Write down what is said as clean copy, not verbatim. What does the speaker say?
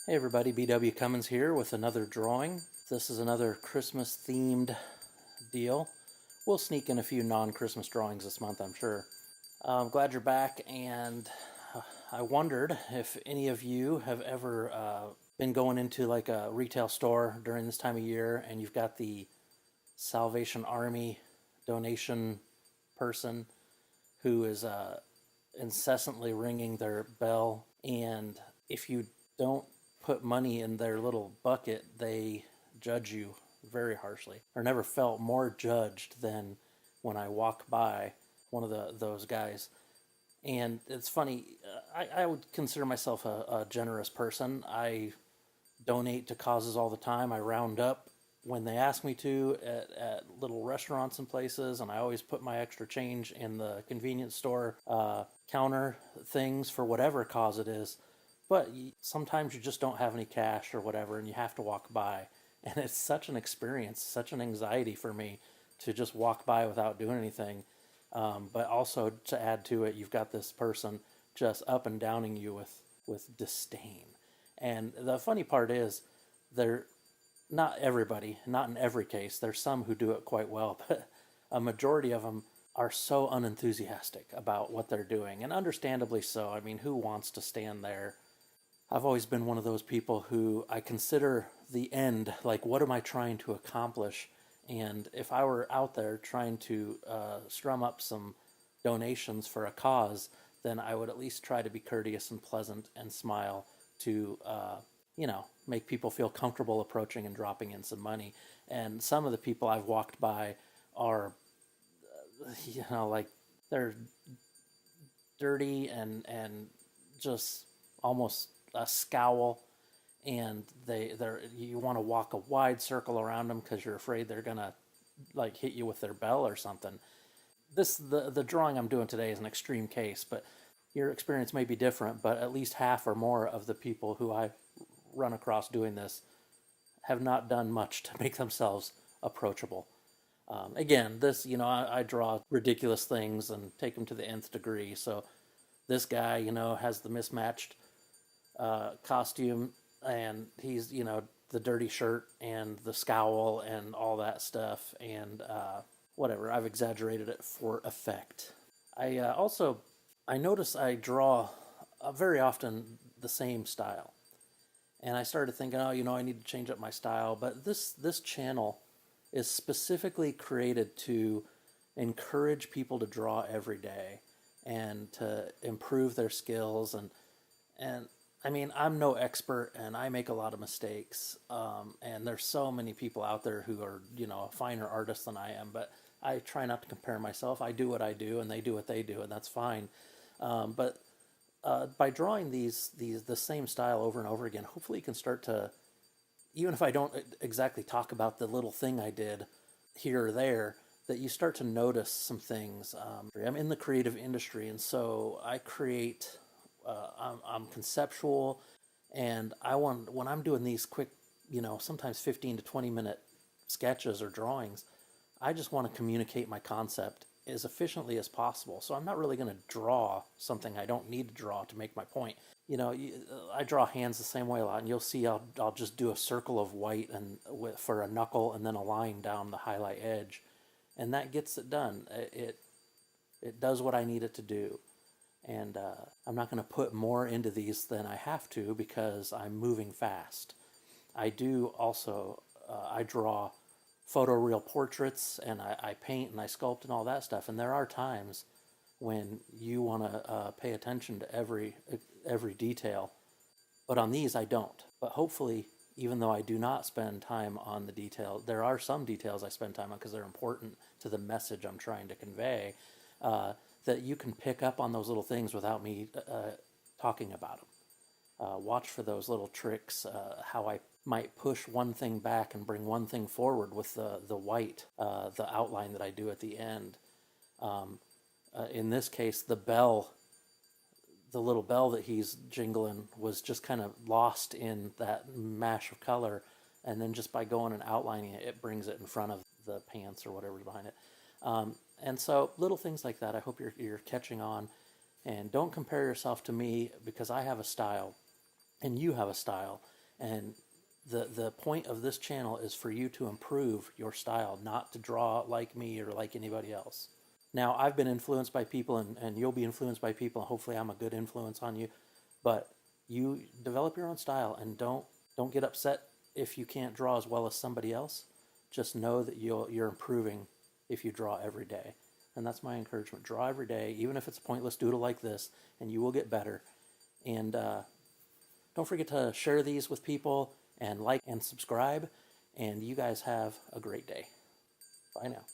Hey everybody, bwcummins here with another drawing. This is another Christmas themed deal. We'll sneak in a few non-Christmas drawings this month, I'm sure. I'm glad you're back, and I wondered if any of you have ever been going into like a retail store during this time of year and you've got the Salvation Army donation person who is incessantly ringing their bell, and if you don't put money in their little bucket, they judge you very harshly. I never felt more judged than when I walk by one of those guys. And it's funny, I would consider myself a generous person. I donate to causes all the time. I round up when they ask me to at little restaurants and places, and I always put my extra change in the convenience store counter things for whatever cause it is. But sometimes you just don't have any cash or whatever, and you have to walk by. And it's such an experience, such an anxiety for me to just walk by without doing anything. But also to add to it, you've got this person just up and downing you with disdain. And the funny part is, they're not everybody, not in every case. There's some who do it quite well, but a majority of them are so unenthusiastic about what they're doing, and understandably so. I mean, who wants to stand there? I've always been one of those people who I consider the end, like, what am I trying to accomplish? And if I were out there trying to strum up some donations for a cause, then I would at least try to be courteous and pleasant and smile to, make people feel comfortable approaching and dropping in some money. And some of the people I've walked by are, like, they're dirty and just almost a scowl, and they're you want to walk a wide circle around them because you're afraid they're gonna like hit you with their bell or something. The drawing I'm doing today is an extreme case, but your experience may be different. But at least half or more of the people who I run across doing this have not done much to make themselves approachable. Again, this, I draw ridiculous things and take them to the nth degree. So this guy, has the mismatched costume, and he's, the dirty shirt and the scowl and all that stuff, and whatever. I've exaggerated it for effect. I notice I draw very often the same style, and I started thinking, oh, I need to change up my style. But this channel is specifically created to encourage people to draw every day and to improve their skills. And I mean, I'm no expert, and I make a lot of mistakes. And there's so many people out there who are, finer artists than I am. But I try not to compare myself. I do what I do, and they do what they do, and that's fine. But by drawing the same style over and over again, hopefully you can start to, even if I don't exactly talk about the little thing I did here or there, that you start to notice some things. I'm in the creative industry, and so I create. I'm conceptual, and when I'm doing these quick, sometimes 15 to 20-minute sketches or drawings, I just want to communicate my concept as efficiently as possible. So I'm not really going to draw something I don't need to draw to make my point. I draw hands the same way a lot, and you'll see I'll just do a circle of white and for a knuckle, and then a line down the highlight edge, and that gets it done. It does what I need it to do. And I'm not going to put more into these than I have to because I'm moving fast. I do also, I draw photoreal portraits, and I paint and I sculpt and all that stuff. And there are times when you want to pay attention to every detail. But on these, I don't. But hopefully, even though I do not spend time on the detail, there are some details I spend time on because they're important to the message I'm trying to convey. That you can pick up on those little things without me talking about them. Watch for those little tricks, how I might push one thing back and bring one thing forward with the white, the outline that I do at the end. In this case, the little bell that he's jingling was just kind of lost in that mash of color, and then just by going and outlining it, it brings it in front of the pants or whatever's behind it. And so little things like that, I hope you're catching on. And don't compare yourself to me because I have a style. and you have a style. And the point of this channel is for you to improve your style, not to draw like me or like anybody else. Now, I've been influenced by people, and you'll be influenced by people, and hopefully I'm a good influence on you. But you develop your own style, and don't get upset if you can't draw as well as somebody else. Just know that you're improving if you draw every day. And that's my encouragement. Draw every day, even if it's a pointless doodle like this, and you will get better. And don't forget to share these with people and like and subscribe. And you guys have a great day. Bye now.